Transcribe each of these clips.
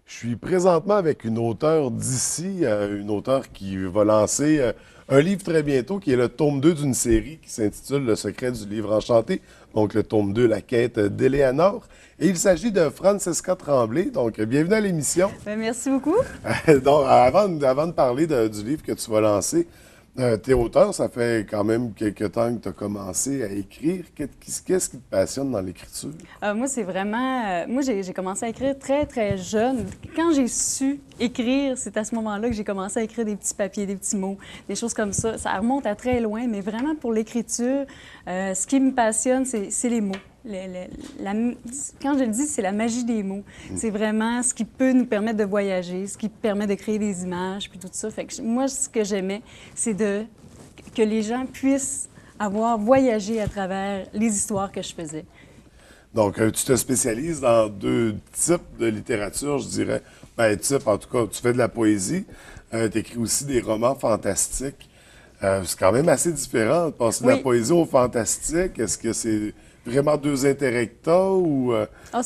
Je suis présentement avec une auteure d'ici, une auteure qui va lancer un livre très bientôt, qui est le tome 2 d'une série qui s'intitule Le secret du livre enchanté. Donc, le tome 2, La quête d'Éléanore. Et il s'agit de Francesca Tremblay. Donc, bienvenue à l'émission. Merci beaucoup. Donc, avant de parler du livre que tu vas lancer, t'es auteur, ça fait quand même quelques temps que tu as commencé à écrire. Qu'est-ce qui te passionne dans l'écriture? Moi, c'est vraiment... moi, j'ai commencé à écrire très, très jeune. Quand j'ai su écrire, c'est à ce moment-là que j'ai commencé à écrire des petits papiers, des petits mots, des choses comme ça. Ça remonte à très loin, mais vraiment pour l'écriture, ce qui me passionne, c'est les mots. Quand je le dis, c'est la magie des mots. C'est vraiment ce qui peut nous permettre de voyager, ce qui permet de créer des images, puis tout ça. Fait que moi, ce que j'aimais, c'est que les gens puissent avoir voyagé à travers les histoires que je faisais. Donc, tu te spécialises dans deux types de littérature, je dirais. Ben, type, en tout cas, tu fais de la poésie, tu écris aussi des romans fantastiques. C'est quand même assez différent de passer de la Oui. poésie au fantastique. Est-ce que c'est vraiment deux intérêts que t'as ou... Ah,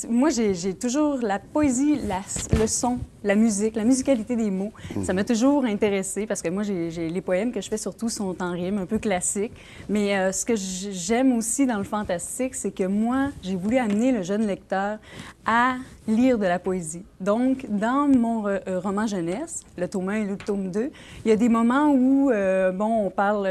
moi, j'ai toujours la poésie, le son, la musique, la musicalité des mots. Ça m'a toujours intéressée parce que moi, les poèmes que je fais surtout sont en rime, un peu classiques. Mais ce que j'aime aussi dans le fantastique, c'est que moi, j'ai voulu amener le jeune lecteur à lire de la poésie. Donc, dans mon roman jeunesse, le tome 1 et le tome 2, il y a des moments où, bon, on parle,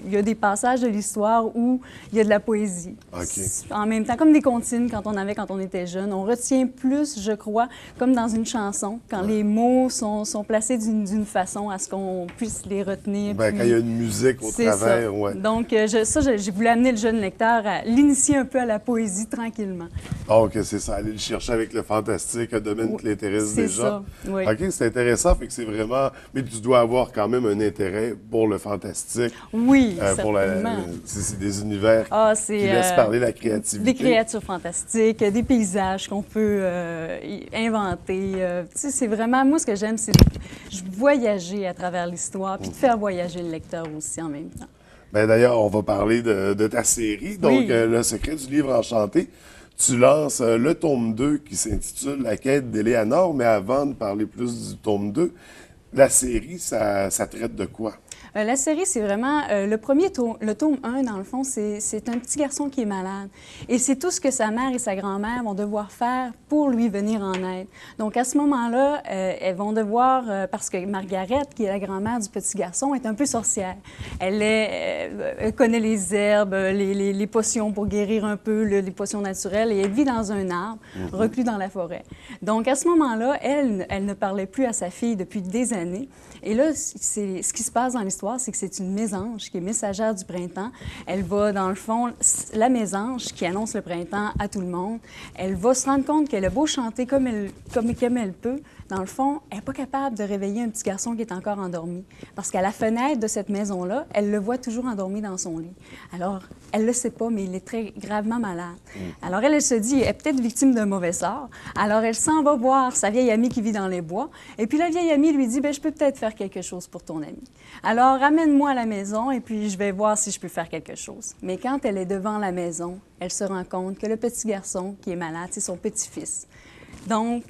il y a des passages de l'histoire où il y a de la poésie. OK. En même temps, comme des comptines quand on était jeune. On retient plus, je crois, comme dans une chanson, quand les mots sont placés d'une façon à ce qu'on puisse les retenir. Ben, puis quand il y a une musique au c'est travers, ça. ouais. Donc, j'ai voulu amener le jeune lecteur à l'initier un peu à la poésie tranquillement. Donc, c'est ça, aller le chercher avec le fantastique, un domaine qui l'intéresse C'est déjà. ça, oui. OK, c'est intéressant, fait que c'est vraiment... Mais tu dois avoir quand même un intérêt pour le fantastique. Oui, Pour certainement. c'est des univers Ah, qui laissent parler la créativité. des créatures fantastiques, des paysages qu'on peut inventer. Tu sais, c'est vraiment, moi, ce que j'aime, c'est voyager à travers l'histoire, puis de faire voyager le lecteur aussi en même temps. Ben, d'ailleurs, on va parler de ta série, donc Oui. Le secret du livre enchanté. Tu lances le tome 2 qui s'intitule La quête d'Éléanore, mais avant de parler plus du tome 2, la série, ça traite de quoi? La série, c'est vraiment le tome 1, dans le fond, c'est un petit garçon qui est malade. Et c'est tout ce que sa mère et sa grand-mère vont devoir faire pour lui venir en aide. Donc, à ce moment-là, elles vont devoir, parce que Margaret, qui est la grand-mère du petit garçon, est un peu sorcière. Elle connaît les herbes, les potions pour guérir un peu, les potions naturelles, et elle vit dans un arbre, reclus dans la forêt. Donc, à ce moment-là, elle ne parlait plus à sa fille depuis des années. Et là, ce qui se passe dans l'histoire, c'est que c'est une mésange qui est messagère du printemps. Elle va, dans le fond, la mésange qui annonce le printemps à tout le monde, elle va se rendre compte qu'elle a beau chanter comme elle peut, dans le fond, elle n'est pas capable de réveiller un petit garçon qui est encore endormi. Parce qu'à la fenêtre de cette maison-là, elle le voit toujours endormi dans son lit. Alors, elle ne le sait pas, mais il est très gravement malade. Alors, elle se dit, elle est peut-être victime d'un mauvais sort. Alors, elle s'en va voir sa vieille amie qui vit dans les bois. Et puis, la vieille amie lui dit, bien, je peux peut-être faire quelque chose pour ton ami. Alors, ramène-moi à la maison et puis je vais voir si je peux faire quelque chose. Mais quand elle est devant la maison, elle se rend compte que le petit garçon qui est malade, c'est son petit-fils. Donc,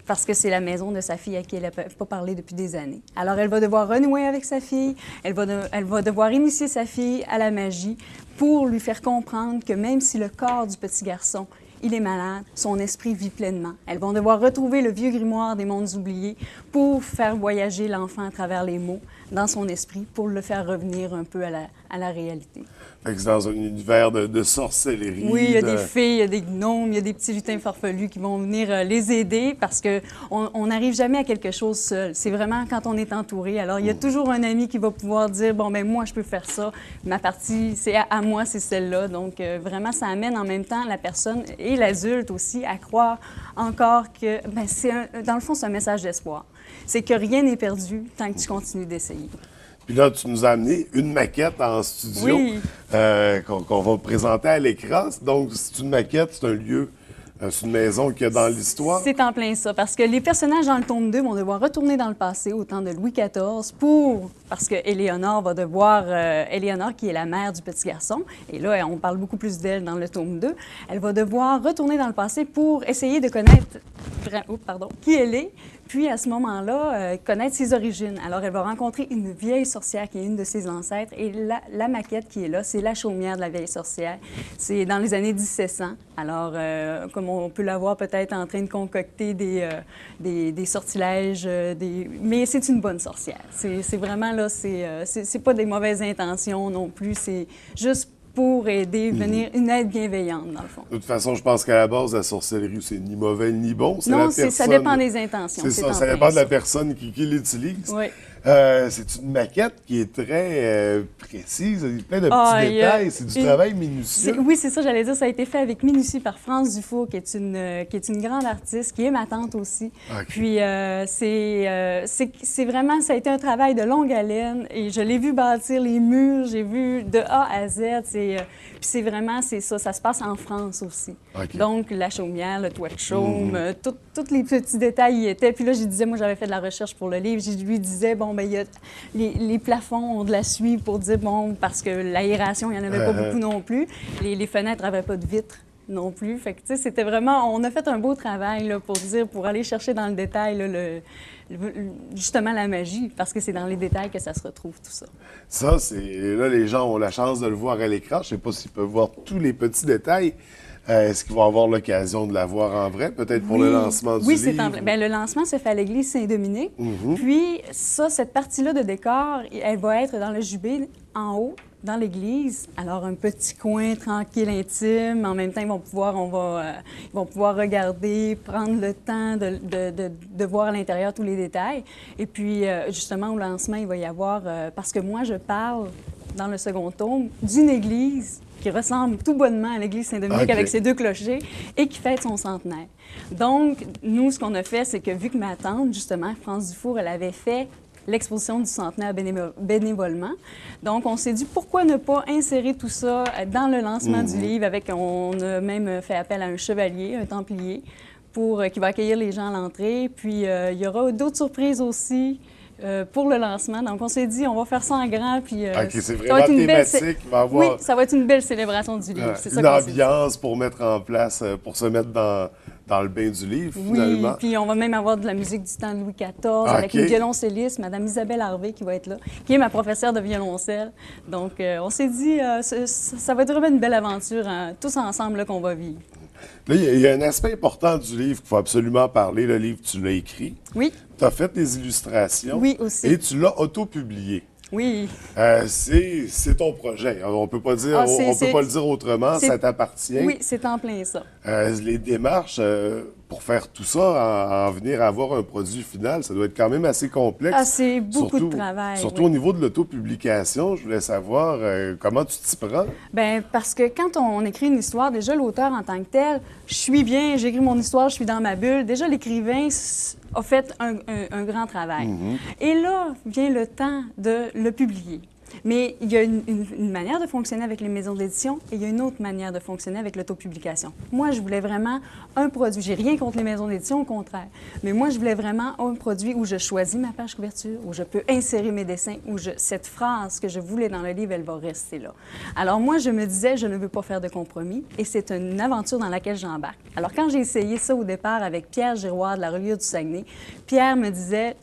parce que c'est la maison de sa fille à qui elle n'a pas parlé depuis des années. Alors, elle va devoir renouer avec sa fille, elle va devoir initier sa fille à la magie pour lui faire comprendre que même si le corps du petit garçon, il est malade, son esprit vit pleinement. Elles vont devoir retrouver le vieux grimoire des mondes oubliés pour faire voyager l'enfant à travers les mots dans son esprit, pour le faire revenir un peu à la réalité. Fait que c'est dans un univers de sorcellerie. Oui, il y a des fées, il y a des gnomes, il y a des petits lutins farfelus qui vont venir les aider parce qu'on n'arrive jamais à quelque chose seul. C'est vraiment quand on est entouré. Alors, il y a toujours un ami qui va pouvoir dire, bon, ben moi, je peux faire ça. Ma partie, c'est à moi, c'est celle-là. Donc, vraiment, ça amène en même temps la personne et l'adulte aussi à croire encore que, ben, dans le fond, c'est un message d'espoir. C'est que rien n'est perdu tant que tu continues d'essayer. Puis là, tu nous as amené une maquette en studio Oui. qu'on va présenter à l'écran. Donc, c'est une maquette, c'est un lieu C'est une maison qu'il y a dans l'histoire? C'est en plein ça, parce que les personnages dans le tome 2 vont devoir retourner dans le passé, au temps de Louis XIV, parce que Éléonore va devoir, Éléonore qui est la mère du petit garçon, et là, on parle beaucoup plus d'elle dans le tome 2, elle va devoir retourner dans le passé pour essayer de connaître qui elle est, puis à ce moment-là, connaître ses origines. Alors, elle va rencontrer une vieille sorcière qui est une de ses ancêtres, et la maquette qui est là, c'est la chaumière de la vieille sorcière. C'est dans les années 1700. Alors, comme on peut la voir peut-être en train de concocter des sortilèges, mais c'est une bonne sorcière. C'est vraiment là, c'est pas des mauvaises intentions non plus, c'est juste pour aider, venir une aide bienveillante, dans le fond. De toute façon, je pense qu'à la base, la sorcellerie, c'est ni mauvais ni bon. Non, ça dépend des intentions. C'est ça, ça dépend de la personne qui l'utilise. Oui. C'est une maquette qui est très précise, il y a plein de petits détails, c'est du travail minutieux. Oui, c'est ça, j'allais dire, ça a été fait avec minutie par France Dufour, qui est une grande artiste, qui est ma tante aussi. Okay. Puis c'est vraiment, ça a été un travail de longue haleine, et je l'ai vu bâtir les murs, j'ai vu de A à Z, puis c'est vraiment, c'est ça, ça se passe en France aussi. Okay. Donc, la chaumière, le toit de chaume, tous les petits détails y étaient. Puis là, je disais, moi, j'avais fait de la recherche pour le livre, je lui disais, bon, ben, il y a les plafonds ont de la suie pour dire, bon, parce que l'aération, il n'y en avait pas beaucoup non plus. Les fenêtres n'avaient pas de vitres non plus. Fait que, tu sais, c'était vraiment... On a fait un beau travail, là, pour aller chercher dans le détail, là, justement, la magie, parce que c'est dans les détails que ça se retrouve, tout ça. Ça, c'est... Là, les gens ont la chance de le voir à l'écran. Je ne sais pas s'ils peuvent voir tous les petits détails. Est-ce qu'ils vont avoir l'occasion de la voir en vrai, peut-être pour le lancement du livre? Oui, c'est en vrai. Bien, le lancement se fait à l'église Saint-Dominique. Puis, ça, cette partie-là de décor, elle va être dans le jubé, en haut, dans l'église. Alors, un petit coin tranquille, intime. En même temps, ils vont pouvoir regarder, prendre le temps de voir à l'intérieur tous les détails. Et puis, justement, au lancement, il va y avoir... parce que moi, je parle, dans le second tome, d'une église qui ressemble tout bonnement à l'église Saint-Dominique avec ses deux clochers et qui fête son centenaire. Donc, nous, ce qu'on a fait, c'est que vu que ma tante, justement, France Dufour, elle avait fait l'exposition du centenaire bénévolement. Donc, on s'est dit, pourquoi ne pas insérer tout ça dans le lancement du livre? On a même fait appel à un chevalier, un templier, qui va accueillir les gens à l'entrée. Puis, il y aura d'autres surprises aussi. Pour le lancement. Donc, on s'est dit, on va faire ça en grand, puis c'est vraiment thématique. Oui, ça va être une belle célébration du livre. C'est ça une ambiance pour mettre en place, pour se mettre dans le bain du livre, finalement. Oui, puis on va même avoir de la musique du temps de Louis XIV, avec une violoncelliste, Mme Isabelle Harvey, qui va être là, qui est ma professeure de violoncelle. Donc, on s'est dit, ça va être vraiment une belle aventure, tous ensemble, qu'on va vivre. Là, il y a un aspect important du livre qu'il faut absolument parler. Le livre, tu l'as écrit. Oui. Tu as fait des illustrations. Oui, aussi. Et tu l'as auto-publié. Oui. C'est ton projet. On peut pas dire, on peut pas le dire autrement. Ça t'appartient. Oui, c'est en plein ça. Les démarches pour faire tout ça, en venir à avoir un produit final, ça doit être quand même assez complexe. C'est beaucoup de travail. Surtout au niveau de l'autopublication. Je voulais savoir comment tu t'y prends. Bien, parce que quand on écrit une histoire, déjà, l'auteur en tant que tel, je suis bien, j'écris mon histoire, je suis dans ma bulle. Déjà, l'écrivain a fait un grand travail. Et là vient le temps de le publier. Mais il y a une manière de fonctionner avec les maisons d'édition et il y a une autre manière de fonctionner avec l'autopublication. Moi, je voulais vraiment un produit. J'ai rien contre les maisons d'édition, au contraire. Mais moi, je voulais vraiment un produit où je choisis ma page couverture, où je peux insérer mes dessins, où cette phrase que je voulais dans le livre, elle va rester là. Alors moi, je me disais, je ne veux pas faire de compromis et c'est une aventure dans laquelle j'embarque. Alors quand j'ai essayé ça au départ avec Pierre Giroir de la Reliure du Saguenay, Pierre me disait...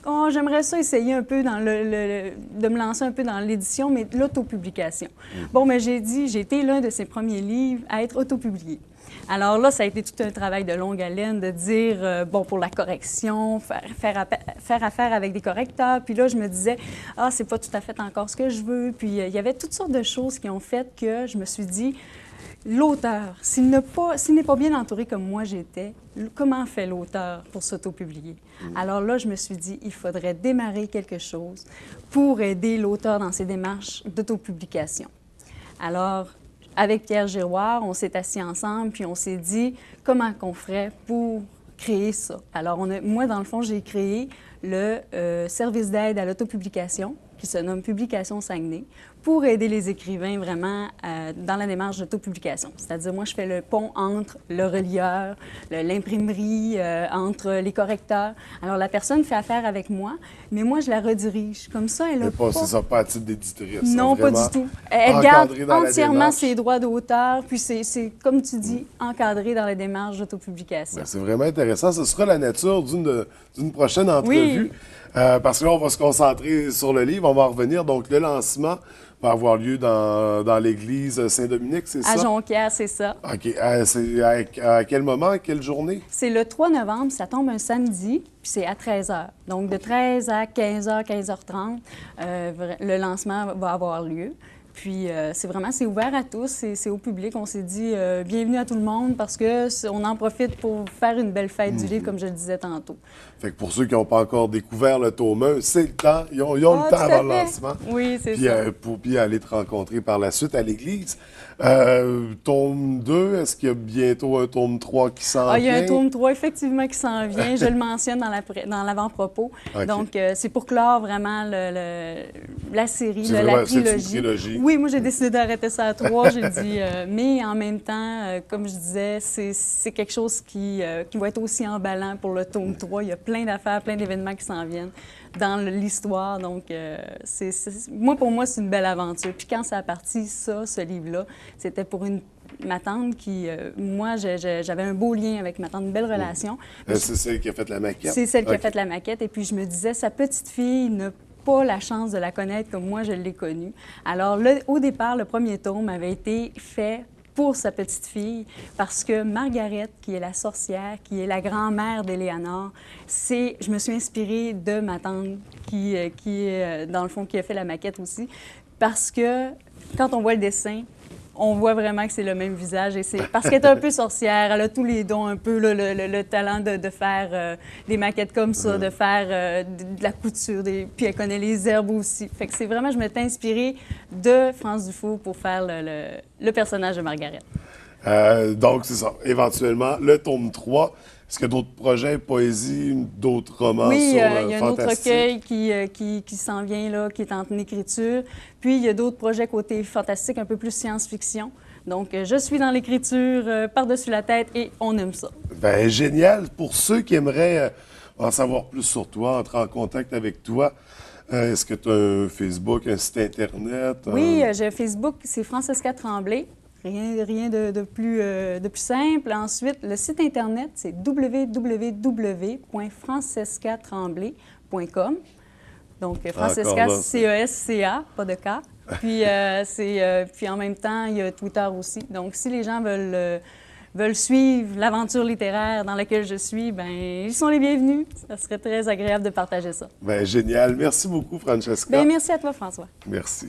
Oh, j'aimerais ça essayer un peu de me lancer un peu dans l'édition, mais l'autopublication. Bon, mais j'ai été l'un de ses premiers livres à être autopublié. Alors là, ça a été tout un travail de longue haleine de dire, pour la correction, faire affaire avec des correcteurs. Puis là, je me disais, c'est pas tout à fait encore ce que je veux. Puis il y avait toutes sortes de choses qui ont fait que je me suis dit, l'auteur, s'il n'est pas bien entouré comme moi j'étais, comment fait l'auteur pour s'auto-publier? Alors là, je me suis dit, il faudrait démarrer quelque chose pour aider l'auteur dans ses démarches d'autopublication. Alors, avec Pierre Giroir, on s'est assis ensemble, puis on s'est dit, comment qu'on ferait pour créer ça? Alors, moi, dans le fond, j'ai créé le service d'aide à l'autopublication, qui se nomme Publication Saguenay, pour aider les écrivains vraiment dans la démarche d'autopublication. C'est-à-dire, moi, je fais le pont entre le relieur, l'imprimerie, entre les correcteurs. Alors, la personne fait affaire avec moi, mais moi, je la redirige. Comme ça, elle a pas... C'est ça, pas à titre d'éditrice. Non, pas du tout. Elle garde entièrement ses droits d'auteur, puis c'est, comme tu dis, encadré dans la démarche d'autopublication. C'est vraiment intéressant. Ce sera la nature d'une prochaine entrevue. Oui. Parce que là, on va se concentrer sur le livre. On va revenir. Donc, le lancement va avoir lieu dans l'église Saint-Dominique, c'est ça? À Jonquière, c'est ça. OK. C'est à quel moment, quelle journée? C'est le 3 novembre, ça tombe un samedi, puis c'est à 13 h. Donc, de 13 à 15 h, 15 h 30, le lancement va avoir lieu. Puis, c'est ouvert à tous, c'est au public. On s'est dit bienvenue à tout le monde parce qu'on en profite pour faire une belle fête du livre, comme je le disais tantôt. Fait que pour ceux qui n'ont pas encore découvert le tome 1, c'est le temps. Ils ont le temps avant le lancement. Oui, c'est ça. Puis aller te rencontrer par la suite à l'église. Tome 2, est-ce qu'il y a bientôt un tome 3 qui s'en vient? Il y a un tome 3, effectivement, qui s'en vient. Je le mentionne dans l'avant-propos. Okay. Donc, c'est pour clore vraiment la série, la trilogie. C'est une trilogie. Oui, moi, j'ai décidé d'arrêter ça à 3, j'ai dit. Mais en même temps, comme je disais, c'est quelque chose qui va être aussi emballant pour le tome 3. Il y a plein d'affaires, plein d'événements qui s'en viennent dans l'histoire. Donc, pour moi, c'est une belle aventure. Puis quand ça a parti, ce livre-là, c'était pour ma tante qui, moi, j'avais un beau lien avec ma tante, une belle relation. C'est celle qui a fait la maquette? C'est celle qui a fait la maquette. Et puis, je me disais, sa petite fille n'a pas la chance de la connaître comme moi, je l'ai connue. Alors, au départ, le premier tome avait été fait pour sa petite fille, parce que Margaret, qui est la sorcière, qui est la grand-mère d'Éléonore, je me suis inspirée de ma tante qui dans le fond, qui a fait la maquette aussi, parce que quand on voit le dessin, on voit vraiment que c'est le même visage. Et c'est parce qu'elle est un peu sorcière, elle a tous les dons, un peu le talent de faire des maquettes comme ça, de faire de la couture, puis elle connaît les herbes aussi. Fait que c'est vraiment, je m'étais inspirée de France Dufault pour faire le personnage de Margaret. Donc, c'est ça. Éventuellement, le tome 3. Est-ce qu'il y a d'autres projets, poésie, d'autres romans sur fantastique? Oui, il y a un autre recueil qui s'en vient, là, qui est en écriture. Puis, il y a d'autres projets côté fantastique, un peu plus science-fiction. Donc, je suis dans l'écriture par-dessus la tête et on aime ça. Bien, génial. Pour ceux qui aimeraient en savoir plus sur toi, entrer en contact avec toi, est-ce que tu as un Facebook, un site Internet? Oui, j'ai un Facebook, c'est Francesca Tremblay. Rien de plus simple. Ensuite, le site Internet, c'est www.francescatremblay.com. Donc, Francesca, C-E-S-C-A, pas de K. Puis, puis en même temps, il y a Twitter aussi. Donc, si les gens veulent suivre l'aventure littéraire dans laquelle je suis, bien, ils sont les bienvenus. Ça serait très agréable de partager ça. Bien, génial. Merci beaucoup, Francesca. Bien, merci à toi, François. Merci.